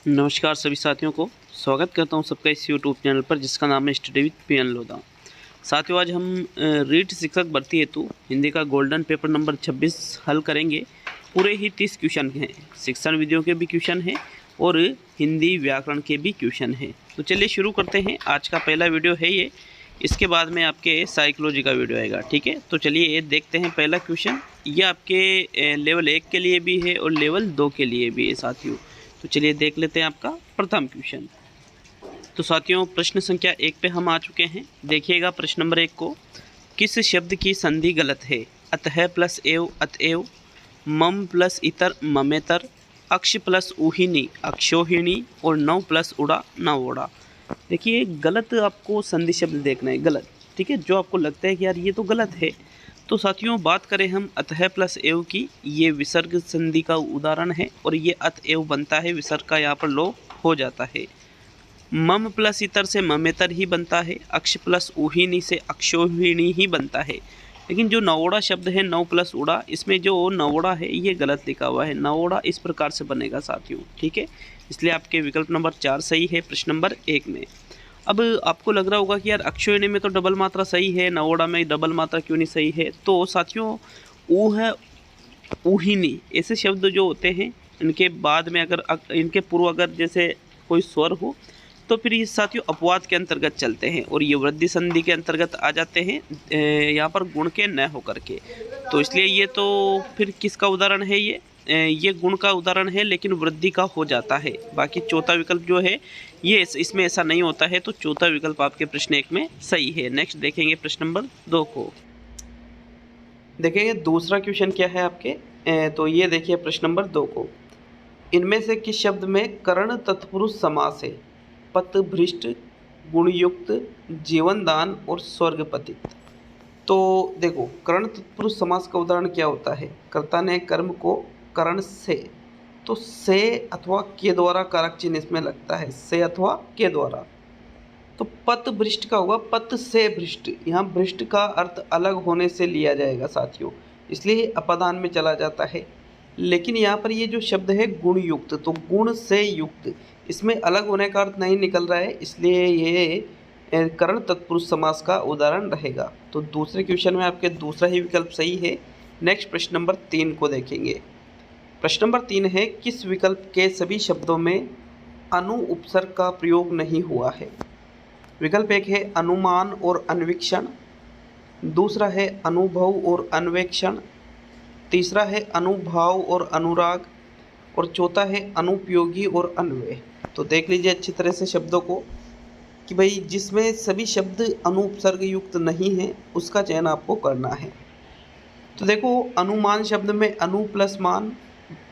नमस्कार सभी साथियों को स्वागत करता हूं सबका इस यूट्यूब चैनल पर जिसका नाम है स्टडी विद पीएन लोधा। साथियों, आज हम रीट शिक्षक भर्ती हेतु हिंदी का गोल्डन पेपर नंबर 26 हल करेंगे। पूरे ही 30 क्वेश्चन हैं, शिक्षण विधियों के भी क्वेश्चन हैं और हिंदी व्याकरण के भी क्वेश्चन हैं। तो चलिए शुरू करते हैं। आज का पहला वीडियो है ये, इसके बाद में आपके साइकोलॉजी का वीडियो आएगा। ठीक है, तो चलिए ये देखते हैं। पहला क्वेश्चन ये आपके लेवल 1 के लिए भी है और लेवल 2 के लिए भी है साथियों। तो चलिए देख लेते हैं आपका प्रथम क्वेश्चन। तो साथियों, प्रश्न संख्या 1 पे हम आ चुके हैं। देखिएगा प्रश्न नंबर 1 को। किस शब्द की संधि गलत है? अतः प्लस एव अतएव, मम प्लस इतर ममेतर, अक्ष प्लस ऊहिनी अक्षोहिणी और नव प्लस उड़ा नवोड़ा। देखिए गलत आपको संधि शब्द देखना है, गलत। ठीक है, जो आपको लगता है कि यार ये तो गलत है। तो साथियों, बात करें हम अतः प्लस एव की, ये विसर्ग संधि का उदाहरण है और ये अतएव बनता है, विसर्ग का यहाँ पर लोप हो जाता है। मम प्लस इतर से ममेतर ही बनता है, अक्ष प्लस ऊहिनी से अक्षोहिणी ही बनता है। लेकिन जो नवोड़ा शब्द है, नव प्लस उड़ा, इसमें जो नवोड़ा है ये गलत लिखा हुआ है। नवोड़ा इस प्रकार से बनेगा साथियों। ठीक है, इसलिए आपके विकल्प नंबर 4 सही है प्रश्न नंबर 1 में। अब आपको लग रहा होगा कि यार अक्षोहिणी में तो डबल मात्रा सही है, नवोड़ा में डबल मात्रा क्यों नहीं सही है? तो साथियों, ऊ है ऊहिनी, ऐसे शब्द जो होते हैं इनके बाद में अगर इनके पूर्व अगर जैसे कोई स्वर हो तो फिर ये साथियों अपवाद के अंतर्गत चलते हैं और ये वृद्धि संधि के अंतर्गत आ जाते हैं, यहाँ पर गुण के न होकर के। तो इसलिए ये तो फिर किसका उदाहरण है? ये गुण का उदाहरण है, लेकिन वृद्धि का हो जाता है। बाकी चौथा विकल्प जो है ये इसमें ऐसा नहीं होता है। तो चौथा विकल्प आपके प्रश्न 1 में सही है। नेक्स्ट देखेंगे प्रश्न नंबर 2 को। देखेंगे दूसरा क्वेश्चन क्या है आपके। तो ये देखिए प्रश्न नंबर 2 को। इनमें से किस शब्द में कर्ण तत्पुरुष समास है? पत, भ्रष्ट, गुणयुक्त, जीवनदान और स्वर्गपतित। तो देखो, कर्ण तत्पुरुष समास का उदाहरण क्या होता है? कर्ता ने कर्म को कर्ण से, तो से अथवा के द्वारा कारक चिन्ह इसमें लगता है, से अथवा के द्वारा। तो पत भ्रष्ट का होगा पत से भ्रष्ट, यहाँ भ्रष्ट का अर्थ अलग होने से लिया जाएगा साथियों, इसलिए अपादान में चला जाता है। लेकिन यहाँ पर ये जो शब्द है गुण युक्त, तो गुण से युक्त, इसमें अलग होने का अर्थ नहीं निकल रहा है, इसलिए ये कर्ण तत्पुरुष समास का उदाहरण रहेगा। तो दूसरे क्वेश्चन में आपके दूसरा ही विकल्प सही है। नेक्स्ट प्रश्न नंबर 3 को देखेंगे। प्रश्न नंबर 3 है, किस विकल्प के सभी शब्दों में अनु उपसर्ग का प्रयोग नहीं हुआ है? विकल्प 1 है अनुमान और अन्वीक्षण, दूसरा है अनुभव और अन्वेक्षण, तीसरा है अनुभाव और अनुराग और चौथा है अनुपयोगी और अन्वय। तो देख लीजिए अच्छी तरह से शब्दों को कि भाई जिसमें सभी शब्द अनुपसर्ग युक्त नहीं है उसका चयन आपको करना है। तो देखो, अनुमान शब्द में अनु प्लस मान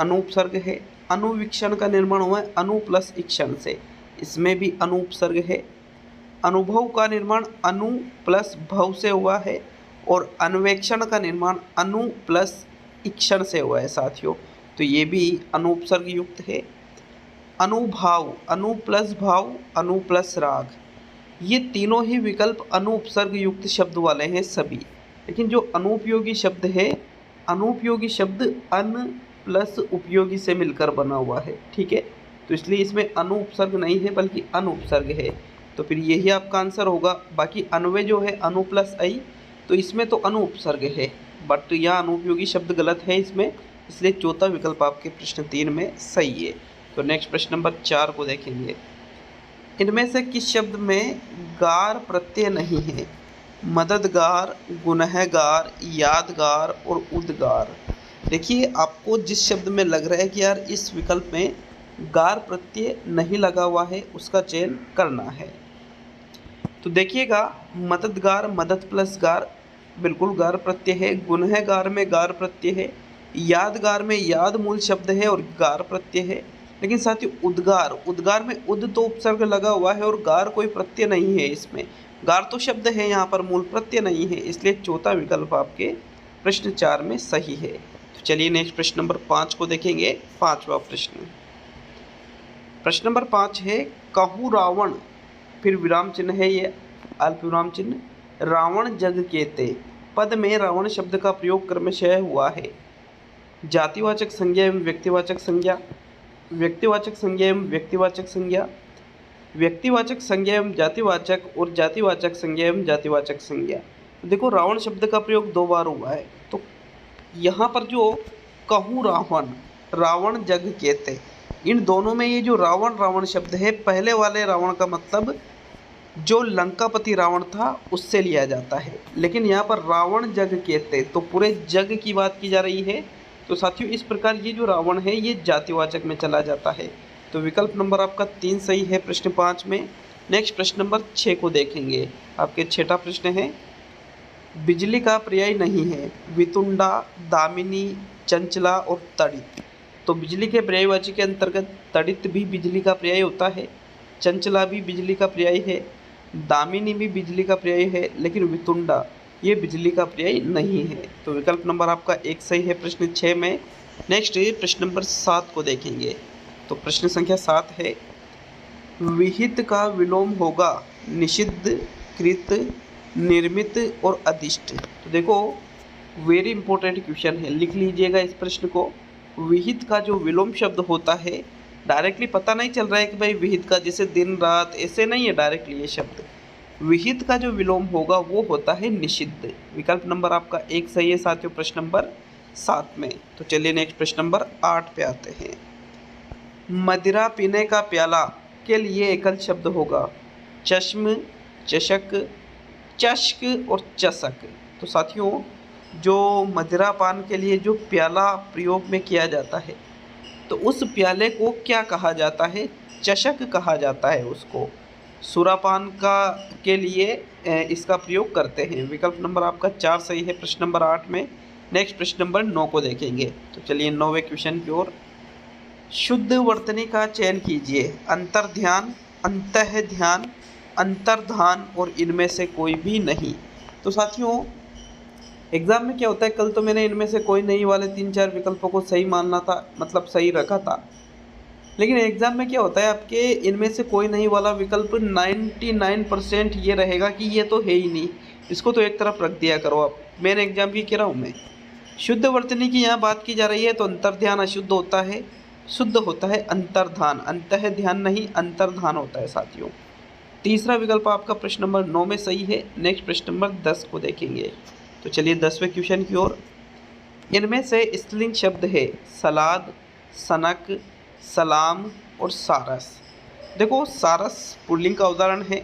अनुपसर्ग है। अनुवीक्षण का निर्माण हुआ है अनु प्लस इक्षण से, इसमें भी अनुपसर्ग है। अनुभव का निर्माण अनु प्लस भव से हुआ है और अन्वेक्षण का निर्माण अनु प्लस इक्षण से हुआ है साथियों, तो ये भी अनुपसर्ग युक्त है। अनुभाव, अनु प्लस भाव, अनु प्लस राग, ये तीनों ही विकल्प अनुपसर्ग युक्त शब्द वाले हैं सभी। लेकिन जो अनुपयोगी शब्द है, अनुपयोगी शब्द अन प्लस उपयोगी से मिलकर बना हुआ है। ठीक है, तो इसलिए इसमें अनुपसर्ग नहीं है बल्कि अनुपसर्ग है, तो फिर यही आपका आंसर होगा। बाकी अन्वय जो है अनु प्लस आई, तो इसमें तो अनुपसर्ग है, बट यहाँ अनुपयोगी शब्द गलत है इसमें, इसलिए चौथा विकल्प आपके प्रश्न 3 में सही है। तो नेक्स्ट प्रश्न नंबर 4 को देखेंगे। इनमें से किस शब्द में गार प्रत्यय नहीं है? मददगार, गुनहगार, यादगार और उद्गार। देखिए, आपको जिस शब्द में लग रहा है कि यार इस विकल्प में गार प्रत्यय नहीं लगा हुआ है उसका चयन करना है। तो देखिएगा, मददगार, मदद प्लस गार, बिल्कुल गार प्रत्यय है। गुनहगार में गार प्रत्यय है। यादगार में याद मूल शब्द है और गार प्रत्यय है। लेकिन साथ ही उद्गार, उद्गार में उद तो उपसर्ग लगा हुआ है और गार कोई प्रत्यय नहीं है इसमें, गार तो शब्द है, यहाँ पर मूल प्रत्यय नहीं है, इसलिए चौथा विकल्प आपके प्रश्न 4 में सही है। तो चलिए नेक्स्ट प्रश्न नंबर 5 को देखेंगे। 5वां प्रश्न। प्रश्न नंबर 5 है, कहूँ रावण, फिर विराम चिन्ह है ये अल्प विराम चिन्ह, रावण जग केते, पद में रावण शब्द का प्रयोग क्रमशः हुआ है। जातिवाचक संज्ञा एवं व्यक्तिवाचक संज्ञा, व्यक्तिवाचक संज्ञा एवं व्यक्तिवाचक संज्ञा, व्यक्तिवाचक संज्ञा एवं जातिवाचक और जातिवाचक संज्ञा एवं जातिवाचक संज्ञा। तो देखो रावण शब्द का प्रयोग 2 बार हुआ है, तो यहाँ पर जो कहूँ रावण, रावण जग केते, इन दोनों में ये जो रावण रावण शब्द है, पहले वाले रावण का मतलब जो लंकापति रावण था उससे लिया जाता है, लेकिन यहाँ पर रावण जग केते तो पूरे जग की बात की जा रही है। तो साथियों इस प्रकार ये जो रावण है ये जातिवाचक में चला जाता है। तो विकल्प नंबर आपका 3 सही है प्रश्न 5 में। नेक्स्ट प्रश्न नंबर 6 को देखेंगे। आपके 6वां प्रश्न है, बिजली का पर्याय नहीं है वितुंडा, दामिनी, चंचला और तड़ित। तो बिजली के पर्यायवाची के अंतर्गत तड़ित भी बिजली का पर्याय होता है, चंचला भी बिजली का पर्याय है, दामिनी भी बिजली का पर्याय है, लेकिन वितुंडा ये बिजली का पर्याय नहीं है। तो विकल्प नंबर आपका 1 सही है प्रश्न 6 में। नेक्स्ट प्रश्न नंबर 7 को देखेंगे। तो प्रश्न संख्या 7 है, विहित का विलोम होगा निषिद्ध, कृत, निर्मित और अधिष्ठ। तो देखो वेरी इंपॉर्टेंट क्वेश्चन है, लिख लीजिएगा इस प्रश्न को। विहित का जो विलोम शब्द होता है, डायरेक्टली पता नहीं चल रहा है कि भाई विहित का जैसे दिन रात, ऐसे नहीं है डायरेक्टली ये शब्द। विहित का जो विलोम होगा वो होता है निषिद्ध। विकल्प नंबर आपका 1 सही है साथियों प्रश्न नंबर 7 में। तो चलिए नेक्स्ट प्रश्न नंबर 8 पे आते हैं। मदिरा पीने का प्याला के लिए एकल शब्द होगा चश्म, चषक, चष्क और चषक। तो साथियों जो मदिरा पान के लिए जो प्याला प्रयोग में किया जाता है, तो उस प्याले को क्या कहा जाता है? चषक कहा जाता है उसको। सुरापान का के लिए इसका प्रयोग करते हैं। विकल्प नंबर आपका 4 सही है प्रश्न नंबर 8 में। नेक्स्ट प्रश्न नंबर 9 को देखेंगे। तो चलिए 9वें क्वेश्चन की ओर। शुद्ध वर्तनी का चयन कीजिए, अंतर्ध्यान, अंतः ध्यान, अंतर्धान और इनमें से कोई भी नहीं। तो साथियों एग्जाम में क्या होता है, कल तो मैंने इनमें से कोई नहीं वाले 3-4 विकल्पों को सही मानना था, मतलब सही रखा था, लेकिन एग्जाम में क्या होता है आपके इनमें से कोई नहीं वाला विकल्प 99% ये रहेगा कि ये तो है ही नहीं, इसको तो एक तरफ रख दिया करो आप। मेन एग्जाम की कह रहा हूँ मैं। शुद्ध वर्तनी की यहाँ बात की जा रही है, तो अंतर्ध्यान अशुद्ध होता है, शुद्ध होता है अंतर्धान, अंतः ध्यान नहीं अंतर्धान होता है साथियों। तीसरा विकल्प आपका प्रश्न नंबर 9 में सही है। नेक्स्ट प्रश्न नंबर 10 को देखेंगे। तो चलिए 10वें क्वेश्चन की ओर। इनमें से स्त्रीलिंग शब्द है सलाद, सनक, सलाम और सारस। देखो सारस पुल्लिंग का उदाहरण है,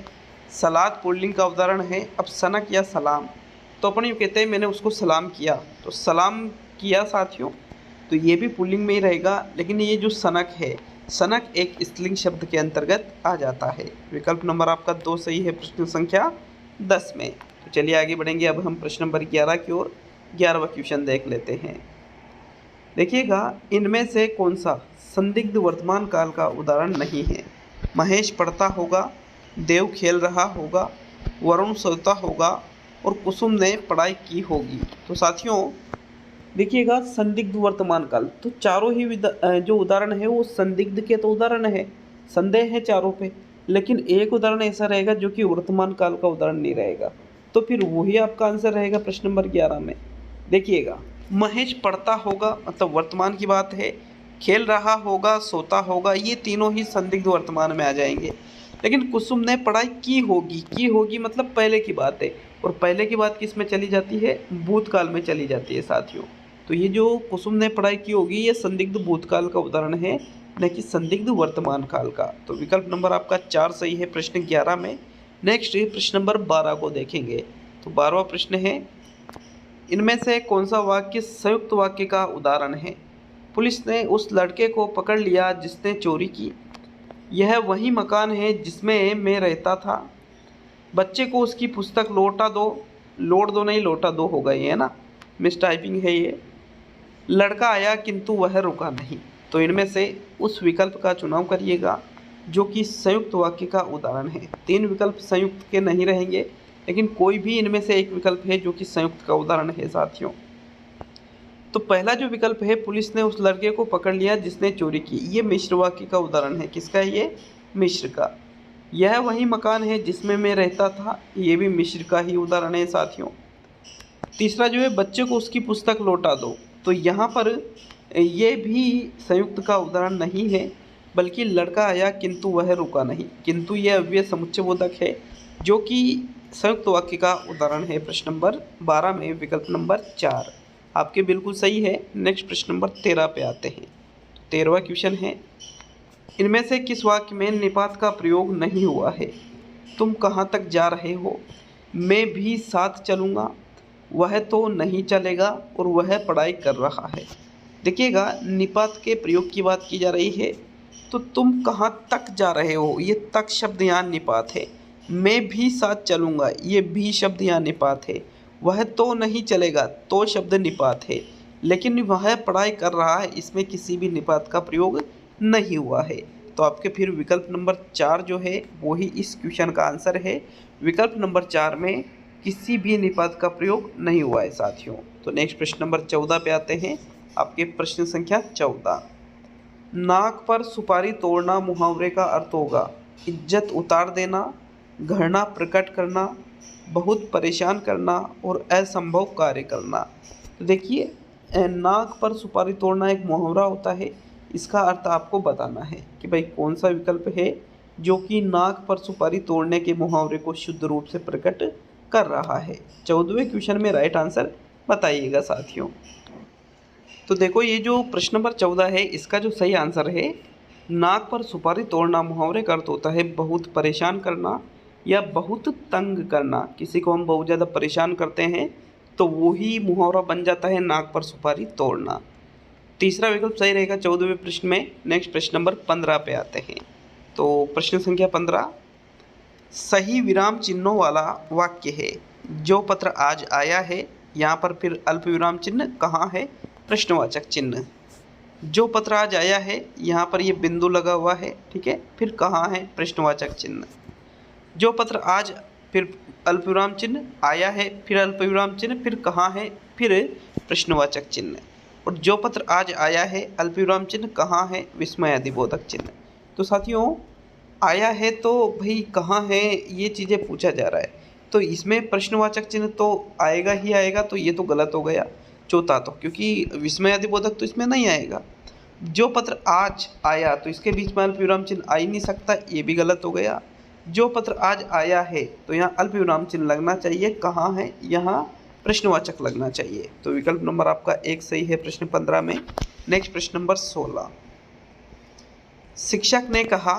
सलाद पुल्लिंग का उदाहरण है। अब सनक या सलाम, तो अपन यूँ कहते हैं मैंने उसको सलाम किया, तो सलाम किया साथियों, तो ये भी पुल्लिंग में ही रहेगा। लेकिन ये जो सनक है, सनक एक स्त्रीलिंग शब्द के अंतर्गत आ जाता है। विकल्प नंबर आपका 2 सही है प्रश्न संख्या 10 में। तो चलिए आगे बढ़ेंगे। अब हम प्रश्न नंबर 11 की ओर 11वां क्वेश्चन देख लेते हैं। देखिएगा, इनमें से कौन सा संदिग्ध वर्तमान काल का उदाहरण नहीं है? महेश पढ़ता होगा, देव खेल रहा होगा, वरुण सोता होगा और कुसुम ने पढ़ाई की होगी। तो साथियों देखिएगा, संदिग्ध वर्तमान काल, तो चारों ही जो उदाहरण है वो संदिग्ध के तो उदाहरण है, संदेह है चारों पे, लेकिन एक उदाहरण ऐसा रहेगा जो कि वर्तमान काल का उदाहरण नहीं रहेगा। तो फिर वही आपका आंसर रहेगा प्रश्न नंबर 11 में। देखिएगा, महेश पढ़ता होगा मतलब वर्तमान की बात है, खेल रहा होगा, सोता होगा, ये तीनों ही संदिग्ध वर्तमान में आ जाएंगे। लेकिन कुसुम ने पढ़ाई की होगी मतलब पहले की बात है, और पहले की बात किस में चली जाती है? भूतकाल में चली जाती है साथियों। तो ये जो कुसुम ने पढ़ाई की होगी ये संदिग्ध भूतकाल का उदाहरण है, न कि संदिग्ध वर्तमान काल का। तो विकल्प नंबर आपका 4 सही है प्रश्न 11 में। नेक्स्ट प्रश्न नंबर 12 को देखेंगे। तो 12वां प्रश्न है, इनमें से कौन सा वाक्य संयुक्त वाक्य का उदाहरण है? पुलिस ने उस लड़के को पकड़ लिया जिसने चोरी की। यह वही मकान है जिसमें मैं रहता था। बच्चे को उसकी पुस्तक लौटा दो, लौट दो नहीं लौटा दो होगा ये, है ना, मिस टाइपिंग है ये। लड़का आया किंतु वह रुका नहीं। तो इनमें से उस विकल्प का चुनाव करिएगा जो कि संयुक्त वाक्य का उदाहरण है। 3 विकल्प संयुक्त के नहीं रहेंगे, लेकिन कोई भी इनमें से एक विकल्प है जो कि संयुक्त का उदाहरण है साथियों। तो पहला जो विकल्प है, पुलिस ने उस लड़के को पकड़ लिया जिसने चोरी की, ये मिश्र वाक्य का उदाहरण है। किसका है ये? मिश्र का। यह वही मकान है जिसमें मैं रहता था, ये भी मिश्र का ही उदाहरण है साथियों। तीसरा जो है, बच्चे को उसकी पुस्तक लौटा दो, तो यहाँ पर ये भी संयुक्त का उदाहरण नहीं है, बल्कि लड़का आया किंतु वह रुका नहीं। किंतु यह अव्यय समुच्चय बोधक है, जो कि संयुक्त वाक्य का उदाहरण है। प्रश्न नंबर 12 में विकल्प नंबर 4 आपके बिल्कुल सही है। नेक्स्ट प्रश्न नंबर 13 पे आते हैं। 13वां क्वेश्चन है, इनमें से किस वाक्य में निपात का प्रयोग नहीं हुआ है? तुम कहाँ तक जा रहे हो? मैं भी साथ चलूँगा, वह तो नहीं चलेगा और वह पढ़ाई कर रहा है। देखिएगा, निपात के प्रयोग की बात की जा रही है, तो तुम कहाँ तक जा रहे हो, ये तक शब्द यहाँ निपात है। मैं भी साथ चलूँगा, ये भी शब्द यहाँ निपात है। वह तो नहीं चलेगा, तो शब्द निपात है। लेकिन वह पढ़ाई कर रहा है, इसमें किसी भी निपात का प्रयोग नहीं हुआ है। तो आपके फिर विकल्प नंबर 4 जो है वो ही इस क्वेश्चन का आंसर है। विकल्प नंबर 4 में किसी भी निपात का प्रयोग नहीं हुआ है साथियों। तो नेक्स्ट प्रश्न नंबर 14 पे आते हैं। आपके प्रश्न संख्या 14, नाक पर सुपारी तोड़ना मुहावरे का अर्थ होगा इज्जत उतार देना, घृणा प्रकट करना, बहुत परेशान करना और असंभव कार्य करना। तो देखिए, नाक पर सुपारी तोड़ना एक मुहावरा होता है। इसका अर्थ आपको बताना है कि भाई कौन सा विकल्प है जो कि नाक पर सुपारी तोड़ने के मुहावरे को शुद्ध रूप से प्रकट कर रहा है। 14वें क्वेश्चन में राइट आंसर बताइएगा साथियों। तो देखो, ये जो प्रश्न नंबर 14 है, इसका जो सही आंसर है, नाक पर सुपारी तोड़ना मुहावरे का अर्थ होता है बहुत परेशान करना या बहुत तंग करना। किसी को हम बहुत ज़्यादा परेशान करते हैं तो वही मुहावरा बन जाता है नाक पर सुपारी तोड़ना। तीसरा विकल्प सही रहेगा 14वें प्रश्न में। नेक्स्ट प्रश्न नंबर 15 पे आते हैं। तो प्रश्न संख्या 15 सही विराम चिन्हों वाला वाक्य है। जो पत्र आज आया है, यहाँ पर फिर अल्प विराम चिन्ह कहाँ है? प्रश्नवाचक चिन्ह। जो पत्र आज आया है, यहाँ पर ये बिंदु लगा हुआ है, ठीक है। फिर कहाँ है? प्रश्नवाचक चिन्ह। जो पत्र आज, फिर अल्प विराम चिन्ह, आया है, फिर अल्प विराम चिन्ह, फिर कहाँ है? फिर प्रश्नवाचक चिन्ह। और जो पत्र आज आया है, अल्प विराम चिन्ह, कहाँ है? विस्मयादिबोधक चिन्ह। तो साथियों, आया है तो भाई कहाँ है, ये चीज़ें पूछा जा रहा है, तो इसमें प्रश्नवाचक चिन्ह तो आएगा ही आएगा। तो ये तो गलत हो गया चौथा, तो क्योंकि विस्मयादिबोधक तो इसमें नहीं आएगा। जो पत्र आज आया, तो इसके बीच में अल्प विराम चिन्ह आ ही नहीं सकता, ये भी गलत हो गया। जो पत्र आज आया है, तो यहाँ अल्प विराम चिन्ह लगना चाहिए, कहाँ है? यहाँ प्रश्नवाचक लगना चाहिए। तो विकल्प नंबर आपका 1 सही है प्रश्न 15 में। नेक्स्ट प्रश्न नंबर 16, शिक्षक ने कहा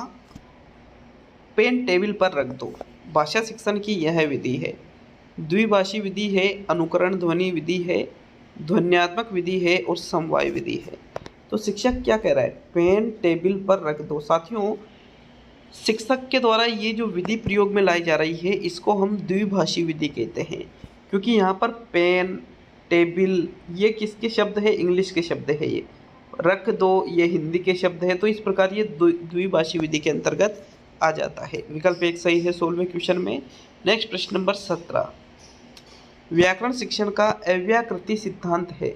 पेन टेबल पर रख दो। भाषा शिक्षण की यह विधि है। द्विभाषी विधि है, अनुकरण ध्वनि विधि है, ध्वन्यात्मक विधि है और समवाय विधि है। तो शिक्षक क्या कह रहा है? पेन टेबल पर रख दो। साथियों, शिक्षक के द्वारा ये जो विधि प्रयोग में लाई जा रही है, इसको हम द्विभाषी विधि कहते हैं, क्योंकि यहाँ पर पेन, टेबल ये किसके शब्द है? इंग्लिश के शब्द है। ये रख दो ये हिंदी के शब्द है। तो इस प्रकार ये द्विभाषी विधि के अंतर्गत आ जाता है। विकल्प 1 सही है 16वें क्वेश्चन में। नेक्स्ट प्रश्न नंबर 17, व्याकरण शिक्षण का अव्याकृति सिद्धांत है।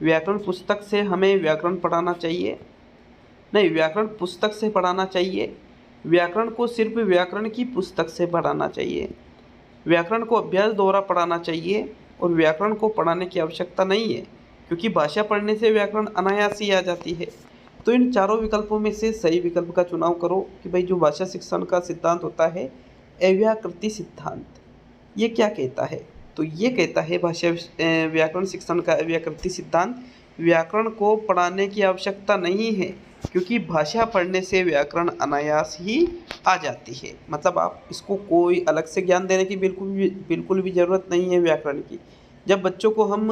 व्याकरण पुस्तक से हमें व्याकरण पढ़ाना चाहिए? नहीं, व्याकरण पुस्तक से पढ़ाना चाहिए। व्याकरण को सिर्फ व्याकरण की पुस्तक से पढ़ाना चाहिए। व्याकरण को अभ्यास द्वारा पढ़ाना चाहिए और व्याकरण को पढ़ाने की आवश्यकता नहीं है, क्योंकि भाषा पढ़ने से व्याकरण अनायास ही आ जाती है। तो इन चारों विकल्पों में से सही विकल्प का चुनाव करो कि भाई जो भाषा शिक्षण का सिद्धांत होता है अव्याकृति सिद्धांत, ये क्या कहता है? तो ये कहता है भाषा व्याकरण शिक्षण का अव्याकृति सिद्धांत, व्याकरण को पढ़ाने की आवश्यकता नहीं है, क्योंकि भाषा पढ़ने से व्याकरण अनायास ही आ जाती है। मतलब आप इसको कोई अलग से ज्ञान देने की बिल्कुल भी ज़रूरत नहीं है व्याकरण की। जब बच्चों को हम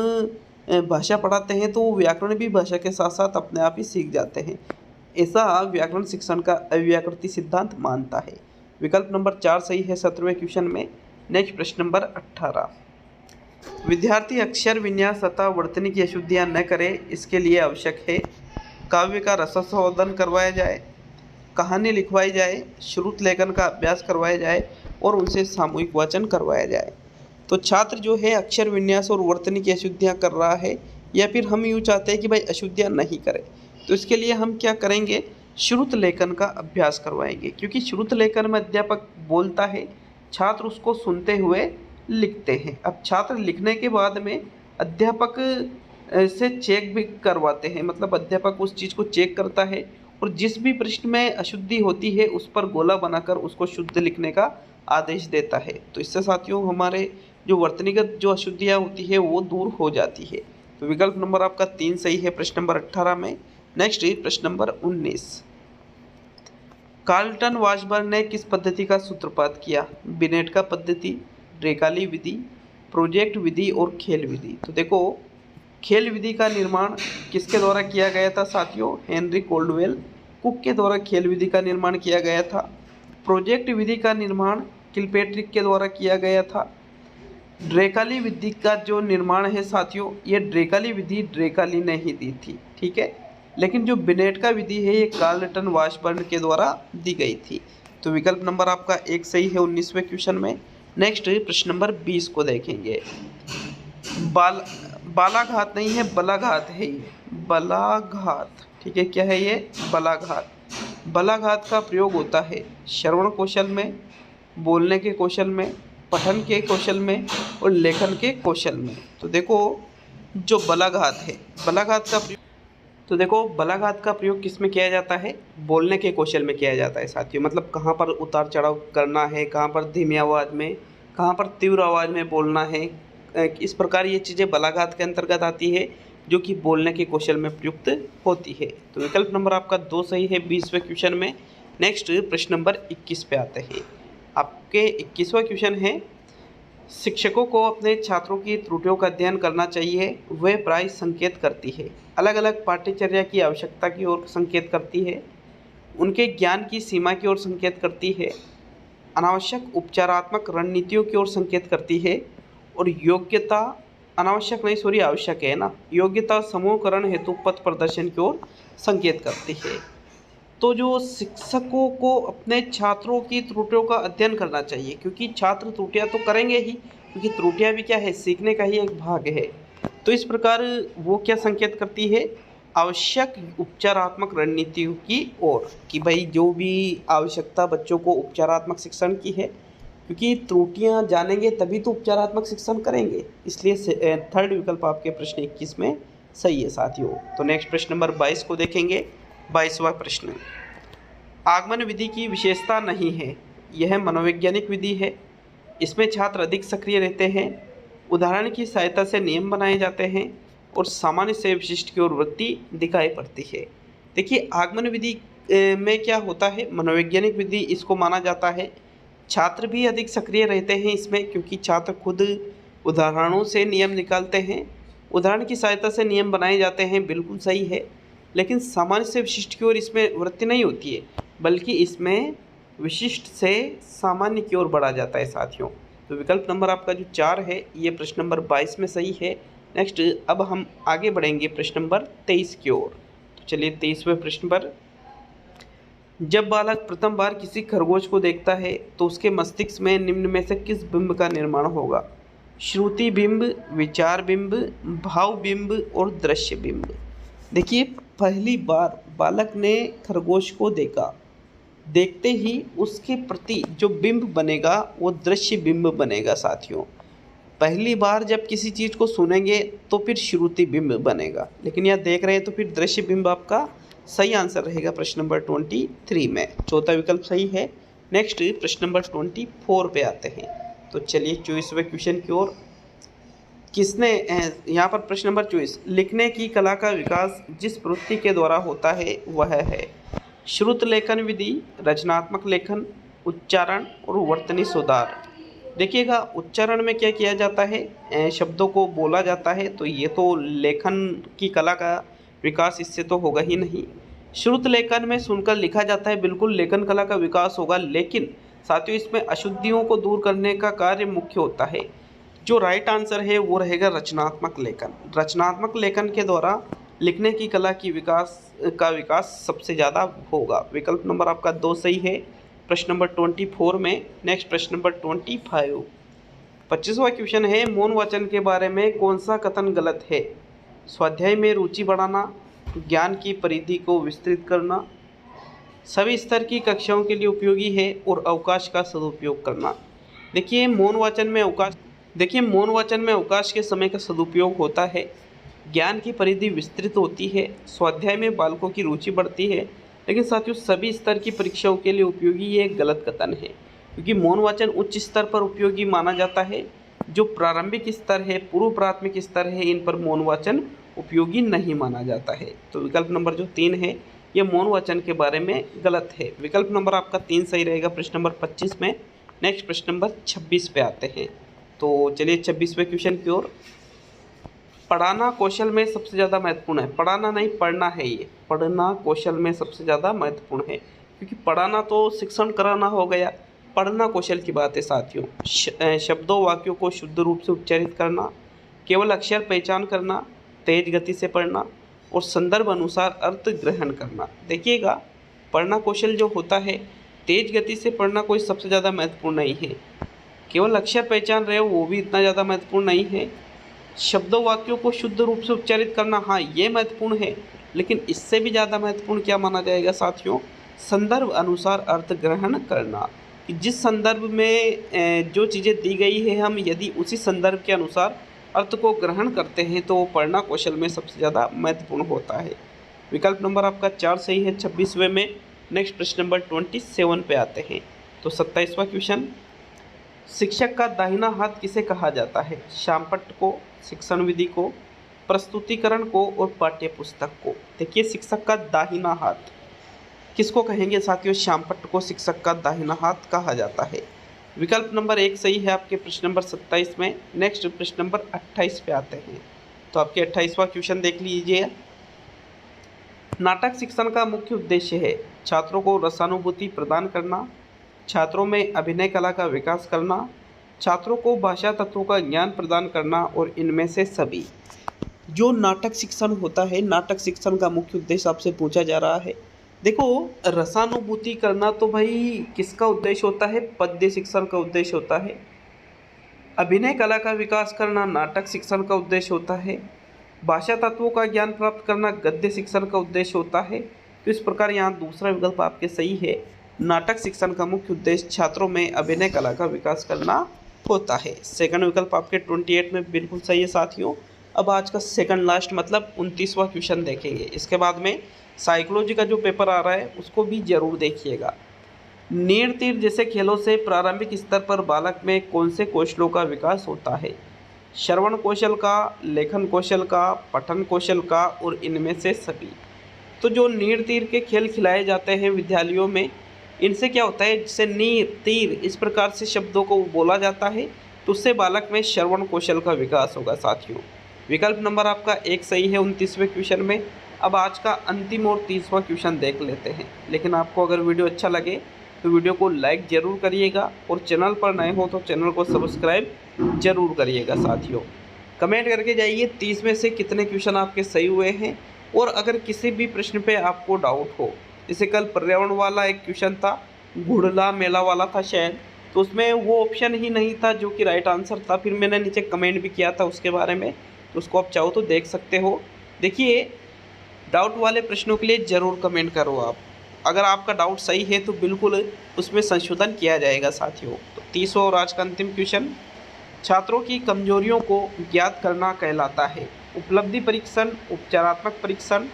भाषा पढ़ाते हैं तो व्याकरण भी भाषा के साथ साथ अपने आप ही सीख जाते हैं। ऐसा व्याकरण शिक्षण का अव्याकृति सिद्धांत मानता है। विकल्प नंबर 4 सही है 17वें क्वेश्चन में। नेक्स्ट प्रश्न नंबर 18, विद्यार्थी अक्षर विन्यास तथा वर्तनी की अशुद्धियाँ न करे, इसके लिए आवश्यक है काव्य का रससंवर्धन करवाया जाए, कहानी लिखवाई जाए, श्रुत लेखन का अभ्यास करवाया जाए और उनसे सामूहिक वाचन करवाया जाए। तो छात्र जो है अक्षर विन्यास और वर्तनी की अशुद्धियाँ कर रहा है, या फिर हम यूँ चाहते हैं कि भाई अशुद्धियाँ नहीं करें, तो इसके लिए हम क्या करेंगे? श्रुत लेखन का अभ्यास करवाएंगे, क्योंकि श्रुत लेखन में अध्यापक बोलता है, छात्र उसको सुनते हुए लिखते हैं। अब छात्र लिखने के बाद में अध्यापक से चेक भी करवाते हैं, मतलब अध्यापक उस चीज़ को चेक करता है और जिस भी प्रश्न में अशुद्धि होती है उस पर गोला बनाकर उसको शुद्ध लिखने का आदेश देता है। तो इससे साथियों हमारे जो वर्तनीगत जो अशुद्धियाँ होती है वो दूर हो जाती है। तो विकल्प नंबर आपका 3 सही है प्रश्न नंबर 18 में। नेक्स्ट है प्रश्न नंबर 19। कार्लटन वाशबर्न ने किस पद्धति का सूत्रपात किया? बिनेट का पद्धति, ड्रेकाली विधि, प्रोजेक्ट विधि और खेल विधि। तो देखो, खेल विधि का निर्माण किसके द्वारा किया गया था साथियों? हेनरी कोल्डवेल कुक के द्वारा खेल विधि का निर्माण किया गया था। प्रोजेक्ट विधि का निर्माण किलपेट्रिक के द्वारा किया गया था। ड्रेकाली विधि का जो निर्माण है साथियों, ये ड्रेकाली विधि ड्रेकाली ने ही दी थी, ठीक है। लेकिन जो बिनेट का विधि है ये कार्लटन वाशबर्न के द्वारा दी गई थी। तो विकल्प नंबर आपका 1 सही है 19वें क्वेश्चन में। नेक्स्ट प्रश्न नंबर 20 को देखेंगे। बालाघात नहीं है, बलाघात है ये, बलाघात, ठीक है। क्या है ये? बलाघात। बलाघात का प्रयोग होता है श्रवण कौशल में, बोलने के कौशल में, पठन के कौशल में और लेखन के कौशल में। तो देखो, जो बलाघात है, बलाघात का प्रयोग, तो देखो बलाघात का प्रयोग किस में किया जाता है? बोलने के कौशल में किया जाता है साथियों। मतलब कहाँ पर उतार चढ़ाव करना है, कहाँ पर धीमी आवाज़ में, कहाँ पर तीव्र आवाज़ में बोलना है, इस प्रकार ये चीज़ें बलाघात के अंतर्गत आती है जो कि बोलने के कौशल में प्रयुक्त होती है। तो विकल्प नंबर आपका 2 सही है 20वें क्वेश्चन में। नेक्स्ट प्रश्न नंबर 21 पे आते हैं। आपके 21वां क्वेश्चन है, शिक्षकों को अपने छात्रों की त्रुटियों का अध्ययन करना चाहिए। वह प्राय संकेत करती है, अलग अलग पाठ्यचर्या की आवश्यकता की ओर संकेत करती है, उनके ज्ञान की सीमा की ओर संकेत करती है, अनावश्यक उपचारात्मक रणनीतियों की ओर संकेत करती है और योग्यता, अनावश्यक नहीं सॉरी आवश्यक है ना, योग्यता समूहकरण हेतु पथ प्रदर्शन की ओर संकेत करती है। तो जो शिक्षकों को अपने छात्रों की त्रुटियों का अध्ययन करना चाहिए, क्योंकि छात्र त्रुटियां तो करेंगे ही, क्योंकि त्रुटियां भी क्या है? सीखने का ही एक भाग है। तो इस प्रकार वो क्या संकेत करती है? आवश्यक उपचारात्मक रणनीतियों की ओर, कि भाई जो भी आवश्यकता बच्चों को उपचारात्मक शिक्षण की है, क्योंकि त्रुटियां जानेंगे तभी तो उपचारात्मक शिक्षण करेंगे। इसलिए थर्ड विकल्प आपके प्रश्न 21 में सही है साथियों। तो नेक्स्ट प्रश्न नंबर 22 को देखेंगे। 22वां प्रश्न, आगमन विधि की विशेषता नहीं है, यह मनोवैज्ञानिक विधि है। इसमें छात्र अधिक सक्रिय रहते हैं, उदाहरण की सहायता से नियम बनाए जाते हैं और सामान्य से विशिष्ट की ओर वृत्ति दिखाई पड़ती है। देखिए, आगमन विधि में क्या होता है? मनोवैज्ञानिक विधि इसको माना जाता है। छात्र भी अधिक सक्रिय रहते हैं इसमें, क्योंकि छात्र खुद उदाहरणों से नियम निकालते हैं, उदाहरण की सहायता से नियम बनाए जाते हैं, बिल्कुल सही है। लेकिन सामान्य से विशिष्ट की ओर इसमें वृत्ति नहीं होती है, बल्कि इसमें विशिष्ट से सामान्य की ओर बढ़ा जाता है साथियों। तो विकल्प नंबर आपका जो 4 है ये प्रश्न नंबर 22 में सही है। नेक्स्ट अब हम आगे बढ़ेंगे प्रश्न नंबर 23 की ओर। तो चलिए 23वें प्रश्न पर, जब बालक प्रथम बार किसी खरगोश को देखता है तो उसके मस्तिष्क में निम्न में से किस बिंब का निर्माण होगा? श्रुति बिंब, विचार बिंब, भाव बिंब और दृश्य बिंब। देखिए, पहली बार बालक ने खरगोश को देखा, देखते ही उसके प्रति जो बिंब बनेगा वो दृश्य बिंब बनेगा साथियों। पहली बार जब किसी चीज़ को सुनेंगे तो फिर श्रुति बिंब बनेगा, लेकिन यहाँ देख रहे हैं तो फिर दृश्य बिंब आपका सही आंसर रहेगा प्रश्न नंबर 23 में। चौथा विकल्प सही है। नेक्स्ट प्रश्न नंबर 24 पे आते हैं। तो चलिए 24वें क्वेश्चन की ओर। किसने, यहाँ पर प्रश्न नंबर 24, लिखने की कला का विकास जिस प्रवृत्ति के द्वारा होता है वह है श्रुत लेखन विधि, रचनात्मक लेखन, उच्चारण और वर्तनी सुधार। देखिएगा, उच्चारण में क्या किया जाता है? शब्दों को बोला जाता है, तो ये तो लेखन की कला का विकास इससे तो होगा ही नहीं। श्रुत लेखन में सुनकर लिखा जाता है, बिल्कुल लेखन कला का विकास होगा, लेकिन साथियों इसमें अशुद्धियों को दूर करने का कार्य मुख्य होता है। जो राइट आंसर है वो रहेगा रचनात्मक लेखन। रचनात्मक लेखन के द्वारा लिखने की कला की विकास सबसे ज़्यादा होगा। विकल्प नंबर आपका 2 सही है प्रश्न नंबर 24 में। नेक्स्ट प्रश्न नंबर 25। 25वां क्वेश्चन है, मौन वाचन के बारे में कौन सा कथन गलत है? स्वाध्याय में रुचि बढ़ाना, ज्ञान की परिधि को विस्तृत करना, सभी स्तर की कक्षाओं के लिए उपयोगी है और अवकाश का सदुपयोग करना। देखिए, मौन वाचन में अवकाश के समय का सदुपयोग होता है। ज्ञान की परिधि विस्तृत होती है, स्वाध्याय में बालकों की रुचि बढ़ती है। लेकिन साथियों सभी स्तर की परीक्षाओं के लिए उपयोगी ये एक गलत कथन है, क्योंकि मौन वाचन उच्च स्तर पर उपयोगी माना जाता है। जो प्रारंभिक स्तर है, पूर्व प्राथमिक स्तर है, इन पर मौन वाचन उपयोगी नहीं माना जाता है। तो विकल्प नंबर जो 3 है ये मौन वाचन के बारे में गलत है। विकल्प नंबर आपका 3 सही रहेगा प्रश्न नंबर 25 में। नेक्स्ट प्रश्न नंबर 26 पे आते हैं। तो चलिए 26वें क्वेश्चन की ओर। पढ़ाना कौशल में सबसे ज़्यादा महत्वपूर्ण है, पढ़ाना नहीं पढ़ना है, ये पढ़ना कौशल में सबसे ज़्यादा महत्वपूर्ण है, क्योंकि पढ़ाना तो शिक्षण कराना हो गया, पढ़ना कौशल की बात है साथियों। शब्दों वाक्यों को शुद्ध रूप से उच्चारित करना, केवल अक्षर पहचान करना, तेज गति से पढ़ना और संदर्भ अनुसार अर्थ ग्रहण करना। देखिएगा पढ़ना कौशल जो होता है, तेज गति से पढ़ना कोई सबसे ज़्यादा महत्वपूर्ण नहीं है, केवल अक्षर पहचान रहे हो वो भी इतना ज़्यादा महत्वपूर्ण नहीं है। शब्दों वाक्यों को शुद्ध रूप से उच्चारित करना, हाँ ये महत्वपूर्ण है, लेकिन इससे भी ज़्यादा महत्वपूर्ण क्या माना जाएगा साथियों, संदर्भ अनुसार अर्थ ग्रहण करना। कि जिस संदर्भ में जो चीज़ें दी गई है, हम यदि उसी संदर्भ के अनुसार अर्थ को ग्रहण करते हैं तो वो पढ़ना कौशल में सबसे ज़्यादा महत्वपूर्ण होता है। विकल्प नंबर आपका 4 सही है 26वें में। नेक्स्ट प्रश्न नंबर 27 पे आते हैं। तो 27वां क्वेश्चन, शिक्षक का दाहिना हाथ किसे कहा जाता है, श्यामपट्ट को, शिक्षण विधि को, प्रस्तुतिकरण को और पाठ्य पुस्तक को। देखिए शिक्षक का दाहिना हाथ किसको कहेंगे साथियों, श्यामपट्ट को शिक्षक का दाहिना हाथ कहा जाता है। विकल्प नंबर 1 सही है आपके प्रश्न नंबर 27 में। नेक्स्ट प्रश्न नंबर 28 पे आते हैं। तो आपके 28वां क्वेश्चन देख लीजिए। नाटक शिक्षण का मुख्य उद्देश्य है छात्रों को रसानुभूति प्रदान करना, छात्रों में अभिनय कला का विकास करना, छात्रों को भाषा तत्वों का ज्ञान प्रदान करना और इनमें से सभी। जो नाटक शिक्षण होता है, नाटक शिक्षण का मुख्य उद्देश्य आपसे पूछा जा रहा है। देखो रसानुभूति करना तो भाई किसका उद्देश्य होता है, पद्य शिक्षण का उद्देश्य होता है। अभिनय कला का विकास करना नाटक शिक्षण का उद्देश्य होता है। भाषा तत्वों का ज्ञान प्राप्त करना गद्य शिक्षण का उद्देश्य होता है। तो इस प्रकार यहाँ दूसरा विकल्प आपके सही है, नाटक शिक्षण का मुख्य उद्देश्य छात्रों में अभिनय कला का विकास करना होता है। सेकंड विकल्प आपके 28 में बिल्कुल सही है साथियों। अब आज का सेकंड लास्ट मतलब 29वां क्वेश्चन देखेंगे। इसके बाद में साइकोलॉजी का जो पेपर आ रहा है उसको भी जरूर देखिएगा। नीर तीर जैसे खेलों से प्रारंभिक स्तर पर बालक में कौन से कौशलों का विकास होता है, श्रवण कौशल का, लेखन कौशल का, पठन कौशल का और इनमें से सभी। तो जो नीर तीर के खेल खिलाए जाते हैं विद्यालयों में, इनसे क्या होता है, जैसे नीर तीर इस प्रकार से शब्दों को बोला जाता है तो उससे बालक में श्रवण कौशल का विकास होगा साथियों। विकल्प नंबर आपका 1 सही है 29वें क्वेश्चन में। अब आज का अंतिम और 30वां क्वेश्चन देख लेते हैं। लेकिन आपको अगर वीडियो अच्छा लगे तो वीडियो को लाइक ज़रूर करिएगा और चैनल पर नए हो तो चैनल को सब्सक्राइब जरूर करिएगा साथियों। कमेंट करके जाइए 30 में से कितने क्वेश्चन आपके सही हुए हैं। और अगर किसी भी प्रश्न पे आपको डाउट हो, जैसे कल पर्यावरण वाला एक क्वेश्चन था, घुड़ला मेला वाला था शायद, तो उसमें वो ऑप्शन ही नहीं था जो कि राइट आंसर था। फिर मैंने नीचे कमेंट भी किया था उसके बारे में, तो उसको आप चाहो तो देख सकते हो। देखिए डाउट वाले प्रश्नों के लिए ज़रूर कमेंट करो आप। अगर आपका डाउट सही है तो बिल्कुल उसमें संशोधन किया जाएगा साथियों। तो 30वां और आज का अंतिम क्वेश्चन, छात्रों की कमजोरियों को ज्ञात करना कहलाता है उपलब्धि परीक्षण, उपचारात्मक परीक्षण,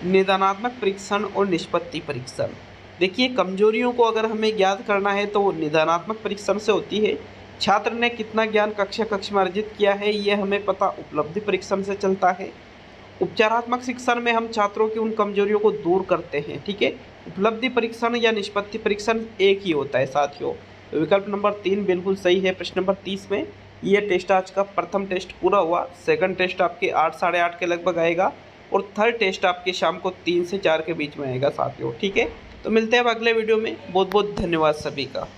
निदानात्मक परीक्षण और निष्पत्ति परीक्षण। देखिए कमजोरियों को अगर हमें ज्ञात करना है तो निदानात्मक परीक्षण से होती है। छात्र ने कितना ज्ञान कक्षा में अर्जित किया है ये हमें पता उपलब्धि परीक्षण से चलता है। उपचारात्मक शिक्षण में हम छात्रों की उन कमजोरियों को दूर करते हैं, ठीक है। उपलब्धि परीक्षण या निष्पत्ति परीक्षण एक ही होता है साथियों। तो विकल्प नंबर 3 बिल्कुल सही है प्रश्न नंबर 30 में। ये टेस्ट आज का प्रथम टेस्ट पूरा हुआ। सेकंड टेस्ट आपके 8 साढ़े 8 के लगभग आएगा और थर्ड टेस्ट आपके शाम को 3 से 4 के बीच में आएगा साथियों, ठीक है। तो मिलते हैं अब अगले वीडियो में। बहुत बहुत धन्यवाद सभी का।